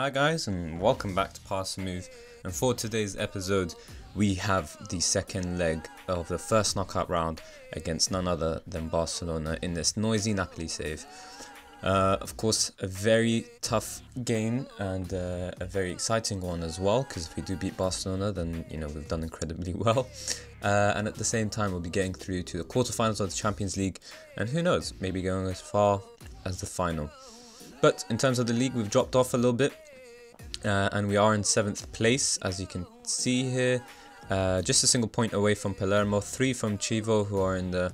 Hi guys, and welcome back to Pass Smooth. And for today's episode we have the second leg of the first knockout round against none other than Barcelona in this noisy Napoli save. Of course, a very tough game and a very exciting one as well, because if we do beat Barcelona, then we've done incredibly well. And at the same time, we'll be getting through to the quarterfinals of the Champions League, and who knows, maybe going as far as the final. But in terms of the league, we've dropped off a little bit, and we are in 7th place, as you can see here. Just a single point away from Palermo, 3 from Chievo, who are in the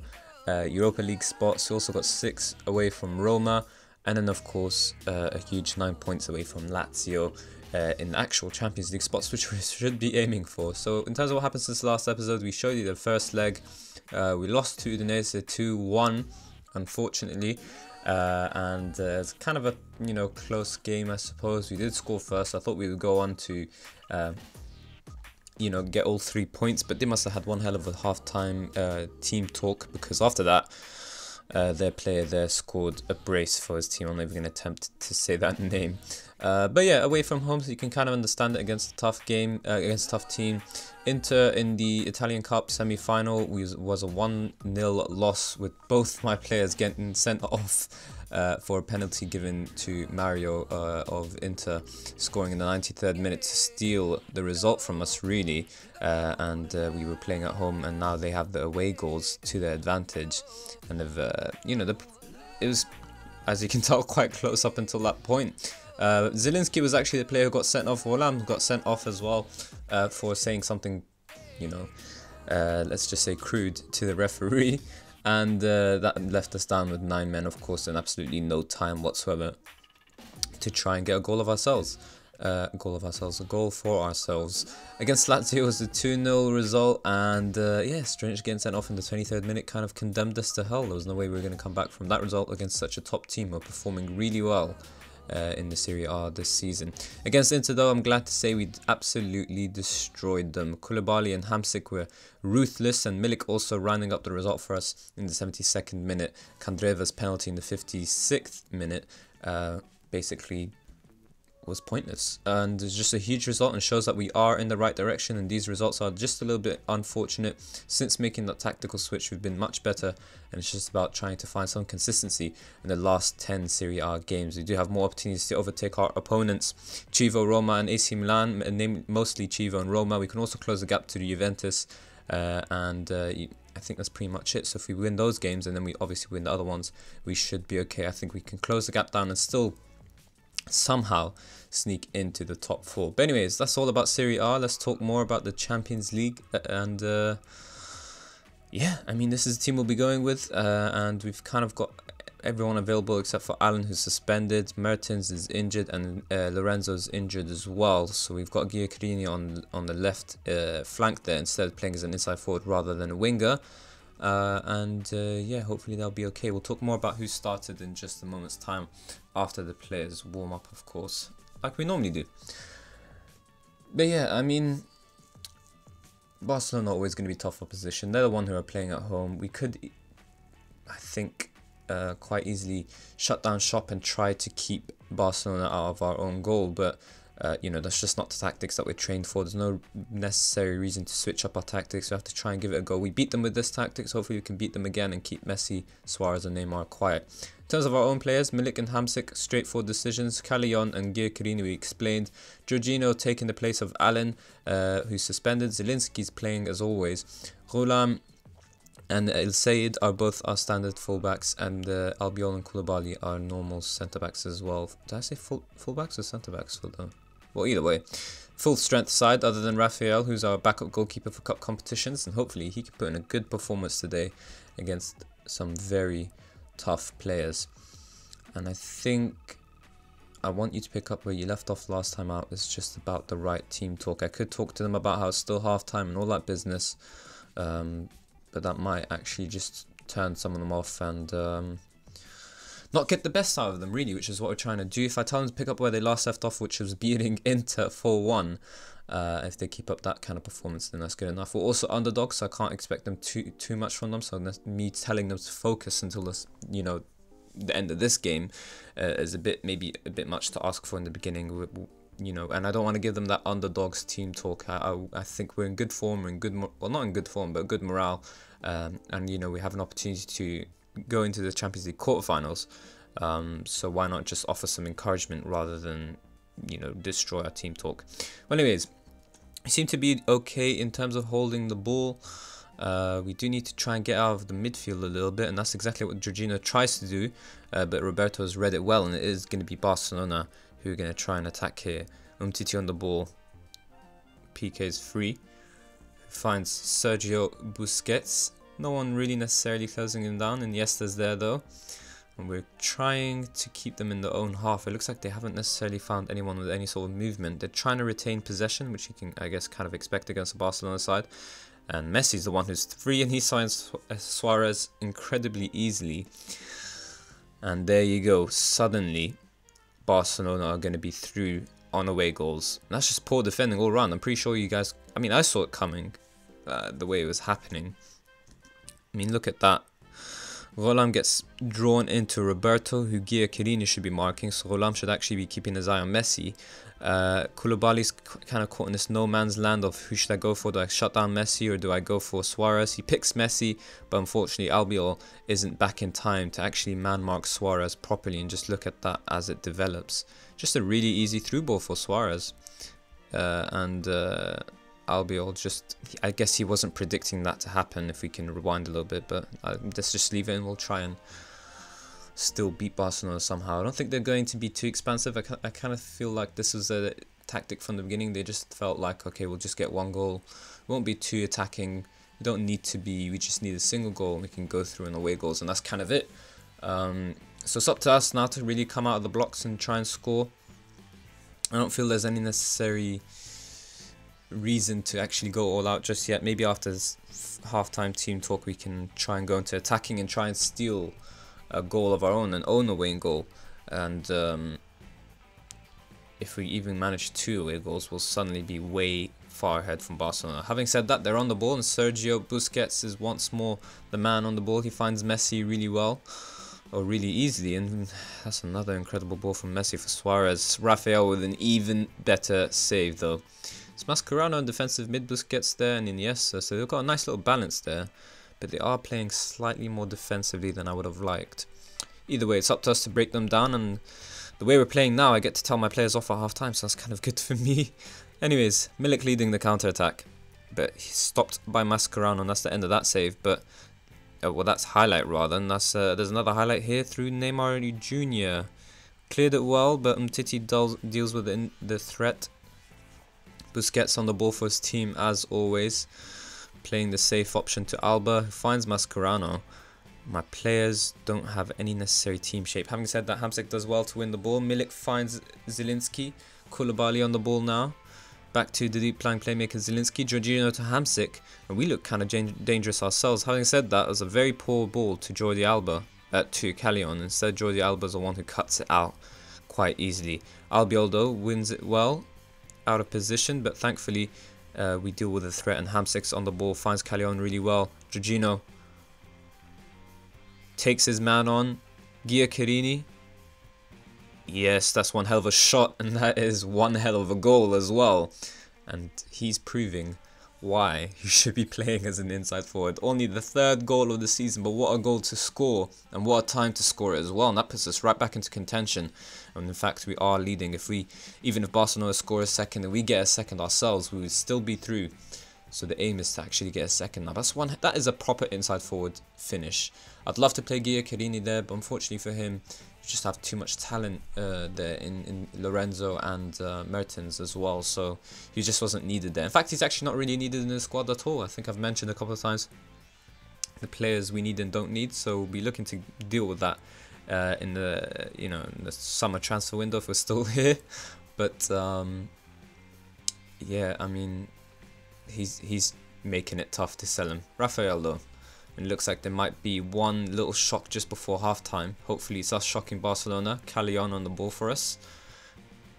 Europa League spots. We also got 6 away from Roma, and then of course a huge 9 points away from Lazio in actual Champions League spots, which we should be aiming for. So in terms of what happened since the last episode, we showed you the first leg. We lost to Udinese 2-1, unfortunately. And it's kind of a close game, I suppose. We did score first. I thought we would go on to get all 3 points, but they must have had one hell of a half-time team talk, because after that their player there scored a brace for his team. I'm not even going to attempt to say that name. But yeah, away from home, so you can kind of understand it against a tough game, against a tough team. Inter in the Italian Cup semi-final was a 1-0 loss, with both my players getting sent off for a penalty given to Mario of Inter, scoring in the 93rd minute to steal the result from us, really. And we were playing at home, and now they have the away goals to their advantage. And it was, as you can tell, quite close up until that point. Zielinski was actually the player who got sent off. Roland got sent off as well for saying something, let's just say crude, to the referee. And that left us down with 9 men, of course, and absolutely no time whatsoever to try and get a goal of ourselves. A goal for ourselves. Against Lazio was a 2-0 result, and yeah, Strange getting sent off in the 23rd minute kind of condemned us to hell. There was no way we were going to come back from that result against such a top team. We're performing really well in the Serie A this season. Against Inter, though, I'm glad to say we absolutely destroyed them. Koulibaly and Hamsik were ruthless, and Milik also rounding up the result for us in the 72nd minute. Kandreva's penalty in the 56th minute basically was pointless, and it's just a huge result and shows that we are in the right direction. And these results are just a little bit unfortunate. Since making that tactical switch, we've been much better, and it's just about trying to find some consistency in the last 10 Serie A games. We do have more opportunities to overtake our opponents, Chievo, Roma and AC Milan, mostly Chievo and Roma. We can also close the gap to the Juventus, and I think that's pretty much it. So if we win those games, and then we obviously win the other ones, we should be okay. I think we can close the gap down and still somehow sneak into the top 4. But anyways, that's all about Serie A. Let's talk more about the Champions League. And yeah, I mean, this is the team we'll be going with, and we've kind of got everyone available except for Alan, who's suspended. Mertens is injured, and Lorenzo's injured as well. So we've got Giaccherini on the left flank there, instead playing as an inside forward rather than a winger. Yeah, hopefully they'll be okay. We'll talk more about who started in just a moment's time, after the players warm up, of course, like we normally do. But yeah, I mean, Barcelona are always going to be tough opposition. They're the one who are playing at home. We could, I think, quite easily shut down shop and try to keep Barcelona out of our own goal, but that's just not the tactics that we're trained for. There's no necessary reason to switch up our tactics. We have to try and give it a go. We beat them with this tactics. Hopefully we can beat them again and keep Messi, Suarez and Neymar quiet. In terms of our own players, Milik and Hamsik, straightforward decisions. Callejón and Giaccherini, we explained. Jorginho taking the place of Allen, who's suspended. Zielinski's playing as always. Roland and El Sayed are both our standard fullbacks, and Albiol and Koulibaly are normal centre-backs as well. Did I say fullbacks or centre-backs for them? Well, either way, full strength side other than Rafael, who's our backup goalkeeper for cup competitions, and hopefully he can put in a good performance today against some very tough players. And I think I want you to pick up where you left off last time out. It's just about the right team talk. I could talk to them about how it's still half-time and all that business, but that might actually just turn some of them off and not get the best out of them, really, which is what we're trying to do. If I tell them to pick up where they last left off, which was beating Inter 4-1, if they keep up that kind of performance, then that's good enough. We're also underdogs, so I can't expect them too much from them. So me telling them to focus until this, the end of this game is maybe a bit much to ask for in the beginning. you know, and I don't want to give them that underdogs team talk. I think we're in good form, we're in good, well, not in good form, but good morale, and you know, we have an opportunity to go into the Champions League quarterfinals. So why not just offer some encouragement rather than, you know, destroy our team talk. Well, anyways, we seem to be okay in terms of holding the ball. We do need to try and get out of the midfield a little bit, and that's exactly what Jorginho tries to do, but Roberto has read it well, and it is going to be Barcelona who are going to try and attack here. Umtiti on the ball. PK is free. Finds Sergio Busquets. No one really necessarily closing him down. Iniesta's there though. And we're trying to keep them in their own half. It looks like they haven't necessarily found anyone with any sort of movement. They're trying to retain possession, which you can, I guess, kind of expect against the Barcelona side. And Messi's the one who's free, and he signs Suarez incredibly easily. And there you go. Suddenly, Barcelona are going to be through on away goals. And that's just poor defending all around. I'm pretty sure you guys... I mean, I saw it coming, the way it was happening. I mean, look at that. Rolam gets drawn into Roberto, who Chiellini should be marking, so Rolam should actually be keeping his eye on Messi. Koulibaly's kind of caught in this no man's land of who should I go for? Do I shut down Messi or do I go for Suarez? He picks Messi, but unfortunately Albiol isn't back in time to actually man mark Suarez properly, and just look at that as it develops. Just a really easy through ball for Suarez. Albiol just, I guess he wasn't predicting that to happen, if we can rewind a little bit, but let's just leave it and we'll try and still beat Barcelona somehow. I don't think they're going to be too expansive. I kind of feel like this was a tactic from the beginning. They just felt like, okay, we'll just get one goal. We won't be too attacking. We don't need to be, we just need a single goal and we can go through in away goals, and that's kind of it. So it's up to us now to really come out of the blocks and try and score. I don't feel there's any necessary reason to actually go all out just yet. Maybe after this half-time team talk we can try and go into attacking and try and steal a goal of our own and own a away goal, and if we even manage 2 away goals, we'll suddenly be way far ahead from Barcelona. Having said that, they're on the ball, and Sergio Busquets is once more the man on the ball. He finds Messi really well, or really easily, and that's another incredible ball from Messi for Suarez. Rafael with an even better save though. It's Mascherano in defensive mid, Busquets there, and Iniesta, so they've got a nice little balance there, but they are playing slightly more defensively than I would have liked. Either way, it's up to us to break them down, and the way we're playing now, I get to tell my players off at half time, so that's kind of good for me. Anyways, Milik leading the counter-attack, but he's stopped by Mascherano, and that's the end of that save, but, well, that's highlight rather, and that's, there's another highlight here through Neymar Jr. Cleared it well, but Umtiti deals with the threat. Busquets on the ball for his team as always, playing the safe option to Alba, who finds Mascherano. My players don't have any necessary team shape. Having said that, Hamsik does well to win the ball. Milik finds Zielinski. Koulibaly on the ball now. Back to the deep line playmaker Zielinski. Jorginho to Hamsik. And we look kind of dangerous ourselves. Having said that, it was a very poor ball to Jordi Alba, to Callejon. Instead, Jordi Alba is the one who cuts it out quite easily. Albiol though wins it well, out of position, but thankfully we deal with the threat, and Hamsik's on the ball, finds Callejon really well. Jorginho takes his man on. Chiellini. Yes, that's one hell of a shot, and that is one hell of a goal as well. And he's proving why he should be playing as an inside forward. Only the 3rd goal of the season, but what a goal to score, and what a time to score it as well. And that puts us right back into contention. And in fact, we are leading. Even if Barcelona score a second and we get a second ourselves, we would still be through. So the aim is to actually get a second now. That is a proper inside forward finish. I'd love to play Chiellini there, but unfortunately for him, you just have too much talent there in Lorenzo and Mertens as well. So he just wasn't needed there. In fact, he's actually not really needed in the squad at all. I think I've mentioned a couple of times the players we need and don't need. So we'll be looking to deal with that in the in the summer transfer window if we're still here. But yeah, I mean, he's making it tough to sell him. Rafael though, it looks like there might be one little shock just before half-time. Hopefully it's us shocking Barcelona. Callejon on the ball for us.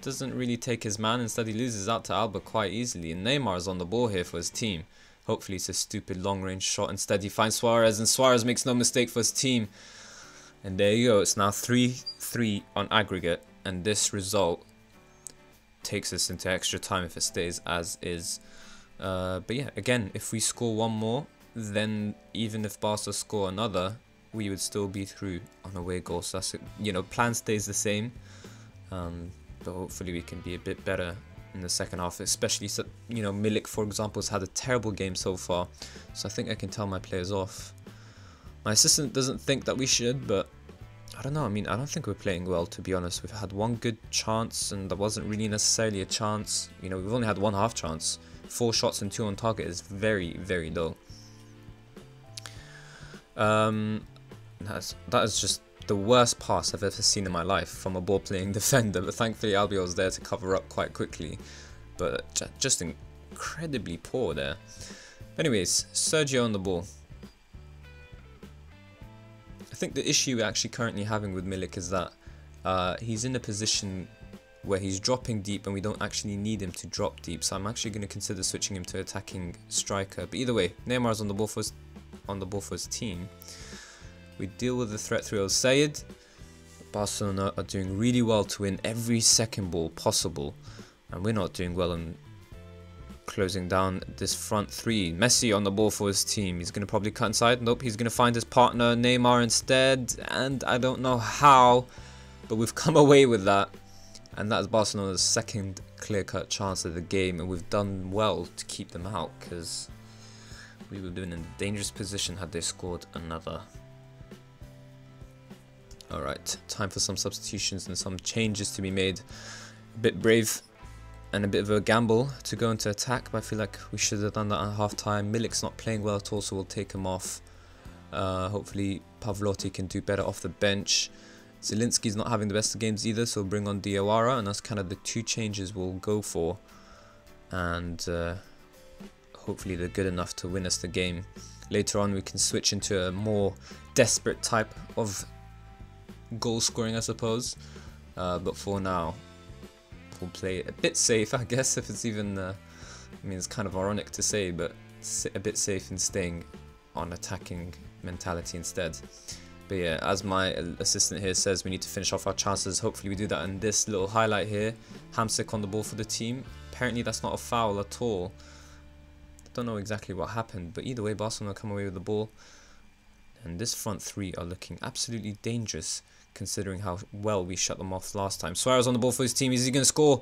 Doesn't really take his man. Instead he loses out to Alba quite easily. And Neymar is on the ball here for his team. Hopefully it's a stupid long-range shot. Instead he finds Suarez, and Suarez makes no mistake for his team. And there you go. It's now 3-3 on aggregate. And this result takes us into extra time if it stays as is. But yeah, again, if we score one more, then even if Barca score another, we would still be through on away goal. So that's it. You know, plan stays the same, but hopefully we can be a bit better in the second half, especially, you know, Milik, for example, has had a terrible game so far, so I think I can tell my players off. My assistant doesn't think that we should, but I don't know. I mean, I don't think we're playing well, to be honest. We've had one good chance, and that wasn't really necessarily a chance. You know, we've only had one half chance. 4 shots and 2 on target is very, very low. That is just the worst pass I've ever seen in my life from a ball-playing defender, but thankfully Albiol was there to cover up quite quickly. But just incredibly poor there. Anyways, Sergio on the ball. I think the issue we're actually currently having with Milik is that he's in a position where he's dropping deep and we don't actually need him to drop deep, so I'm actually going to consider switching him to attacking striker. But either way, Neymar's on the ball for his team. We deal with the threat through El Sayed. Barcelona are doing really well to win every second ball possible, and we're not doing well in closing down this front three. Messi on the ball for his team. He's going to probably cut inside. Nope, he's going to find his partner Neymar instead, and I don't know how, but we've come away with that, and that's Barcelona's second clear-cut chance of the game, and we've done well to keep them out because we would have been in a dangerous position had they scored another. Alright, time for some substitutions and some changes to be made. A bit brave and a bit of a gamble to go into attack, but I feel like we should have done that at half time. Milik's not playing well at all, so we'll take him off. Hopefully Pavlotti can do better off the bench. Zielinski's not having the best of games either, so we'll bring on Diawara, and that's kind of the 2 changes we'll go for. And hopefully they're good enough to win us the game. Later on we can switch into a more desperate type of goal scoring, I suppose, but for now we'll play a bit safe, I guess, if it's even I mean, it's kind of ironic to say, but a bit safe in staying on attacking mentality instead. But yeah, as my assistant here says, we need to finish off our chances. Hopefully we do that in this little highlight here. Hamsik on the ball for the team. Apparently that's not a foul at all. I don't know exactly what happened, but either way Barcelona come away with the ball, and this front three are looking absolutely dangerous considering how well we shut them off last time. Suarez on the ball for his team. Is he going to score?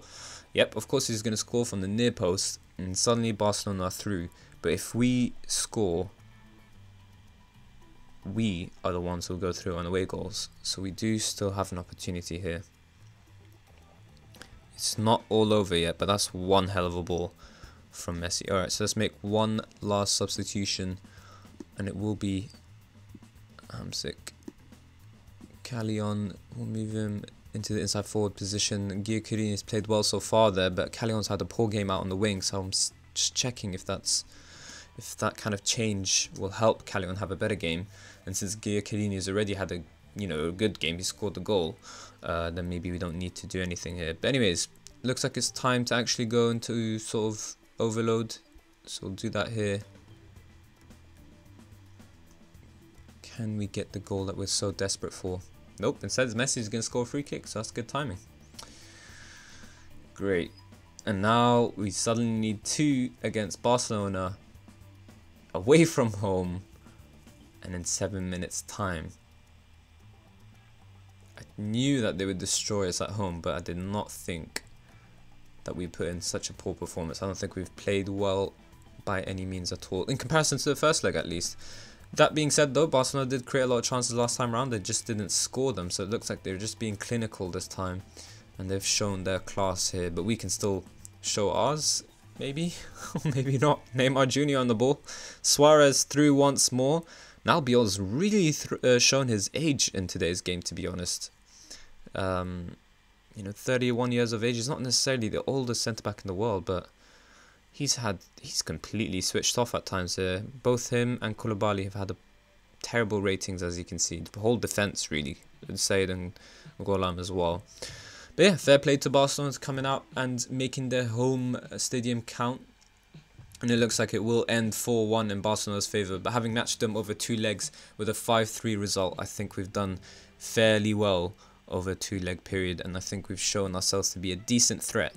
Yep, of course he's going to score from the near post, and suddenly Barcelona are through. But if we score, we are the ones who go through on away goals, so we do still have an opportunity here. It's not all over yet, but that's one hell of a ball from Messi. Alright, so let's make one last substitution, and it will be Hamsik. Callejon, will move him into the inside forward position. Giaccherini has played well so far there, but Callejon's had a poor game out on the wing, so I'm just checking if that kind of change will help Callejon have a better game. And since Giaccherini has already had a good game, he scored the goal, then maybe we don't need to do anything here. But anyways, looks like it's time to actually go into sort of overload, so we'll do that here. Can we get the goal that we're so desperate for? Nope, instead Messi's going to score a free kick, so that's good timing. Great. And now we suddenly need 2 against Barcelona, away from home, and in 7 minutes time. I knew that they would destroy us at home, but I did not think that we put in such a poor performance. I don't think we've played well by any means at all, in comparison to the first leg at least. That being said though, Barcelona did create a lot of chances last time around, they just didn't score them, so it looks like they're just being clinical this time, and they've shown their class here, but we can still show ours, maybe, maybe not. Neymar Jr. on the ball, Suarez through once more. Now Albiol's really shown his age in today's game, to be honest. 31 years of age is not necessarily the oldest centre-back in the world, but he's completely switched off at times here. Both him and Koulibaly have had terrible ratings, as you can see. The whole defence, really. Said and Golam as well. But yeah, fair play to Barcelona coming out and making their home stadium count. And it looks like it will end 4-1 in Barcelona's favour. But having matched them over 2 legs with a 5-3 result, I think we've done fairly well over a 2-leg period. And I think we've shown ourselves to be a decent threat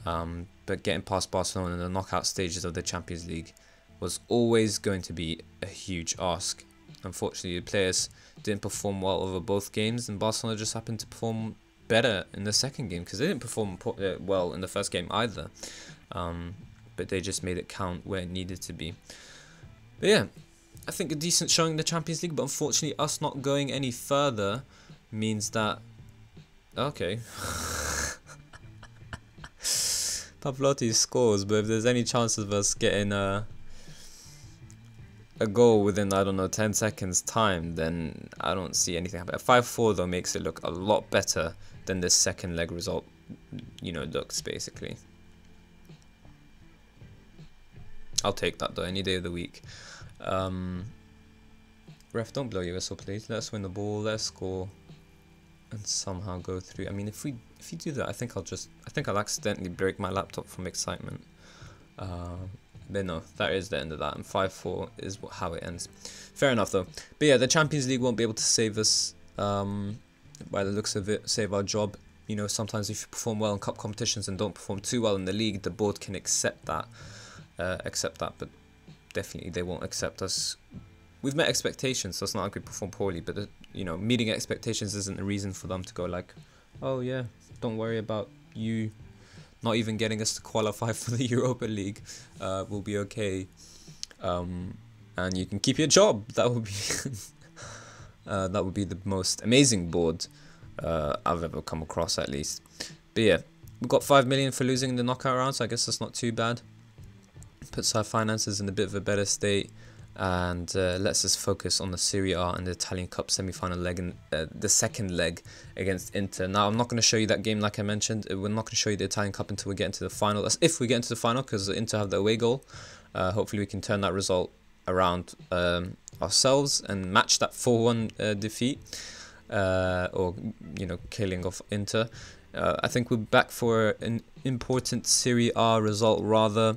But getting past Barcelona in the knockout stages of the Champions League was always going to be a huge ask. Unfortunately, the players didn't perform well over both games, and Barcelona just happened to perform better in the second game because they didn't perform well in the first game either. But they just made it count where it needed to be. But yeah, I think a decent showing in the Champions League, but unfortunately us not going any further means that... Okay. Pavlotti scores, but if there's any chance of us getting a goal within, I don't know, 10 seconds time, then I don't see anything happen. 5-4 though makes it look a lot better than this second leg result, you know, looks basically. I'll take that though, any day of the week. Ref, don't blow your whistle, please. Let us win the ball, let us score, and somehow go through. I mean, if you do that, I think I'll accidentally break my laptop from excitement. But no, that is the end of that, and 5-4 is how it ends. Fair enough though. But yeah, the Champions League won't be able to save us, by the looks of it, save our job. You know, sometimes if you perform well in cup competitions and don't perform too well in the league, the board can accept that, but definitely they won't accept us. We've met expectations, so it's not like we perform poorly, but you know, meeting expectations isn't a reason for them to go like, oh yeah, don't worry about you not even getting us to qualify for the Europa League. We'll be okay, and you can keep your job. That would be that would be the most amazing board I've ever come across, at least. But yeah, we've got 5 million for losing in the knockout round, so I guess that's not too bad. Puts our finances in a bit of a better state, and lets us focus on the Serie A and the Italian Cup semi-final leg, and the second leg against Inter. Now, I'm not going to show you that game like I mentioned. We're not going to show you the Italian Cup until we get into the final. That's if we get into the final, because Inter have the away goal. Hopefully we can turn that result around ourselves and match that 4-1 defeat, or, you know, killing of Inter. I think we're back for an important Serie A result rather.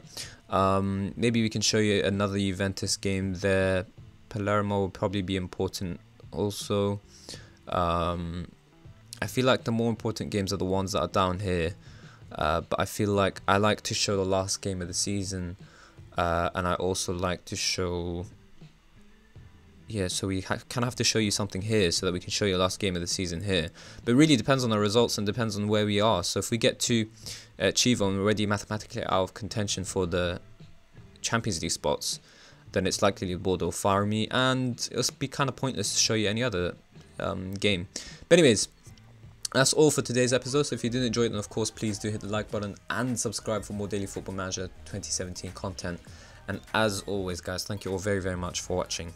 Maybe we can show you another Juventus game there. Palermo will probably be important also. I feel like the more important games are the ones that are down here. But I feel like I like to show the last game of the season. And I also like to show... Yeah, so we kind of have to show you something here so that we can show you the last game of the season here. But it really depends on the results and depends on where we are. So if we get to Chivo and we're already mathematically out of contention for the Champions League spots, then it's likely the board will fire me, and it'll be kind of pointless to show you any other game. But anyways, that's all for today's episode. So if you did enjoy it, then of course please do hit the like button and subscribe for more Daily Football Manager 2017 content. And as always guys, thank you all very, very much for watching.